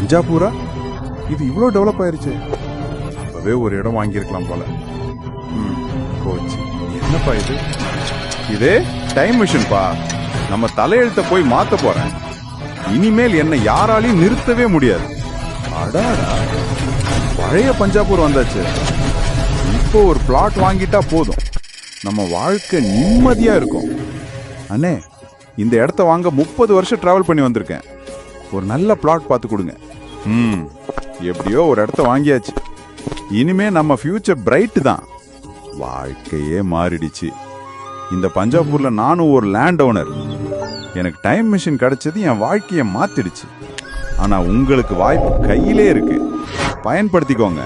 பஞ்சாபூரா? இது இவ்வளோ டெவலப் ஆயிருச்சு. அப்பவே ஒரு இடம் வாங்கியிருக்கலாம் போல. போச்சு. என்னப்பா இது? இதே டைம் மிஷின்பா. நம்ம தலையெழுத்த போய் மாத்த போறேன். இனிமேல் என்ன யாராலையும் நிறுத்தவே முடியாது. அடாடா, பழைய பஞ்சாபூர் வந்தாச்சு. இப்போ ஒரு பிளாட் வாங்கிட்டா போதும், நம்ம வாழ்க்கை நிம்மதியா இருக்கும். அண்ணே, இந்த இடத்த வாங்க 30 வருஷம் டிராவல் பண்ணி வந்திருக்கேன். ஒரு நல்ல பிளாட் பார்த்து கொடுங்க. எப்படியோ ஒரு இடத்த வாங்கியாச்சு. இனிமே நம்ம ஃபியூச்சர் பிரைட் தான். வாழ்க்கையே மாறிடுச்சு. இந்த பஞ்சாபூர்ல நானும் ஒரு லேண்ட் ஓனர். எனக்கு டைம் மிஷின் கிடைச்சது என் வாழ்க்கையை மாத்திடுச்சு. ஆனா உங்களுக்கு வாய்ப்பு கையிலே இருக்கு, பயன்படுத்திக்கோங்க.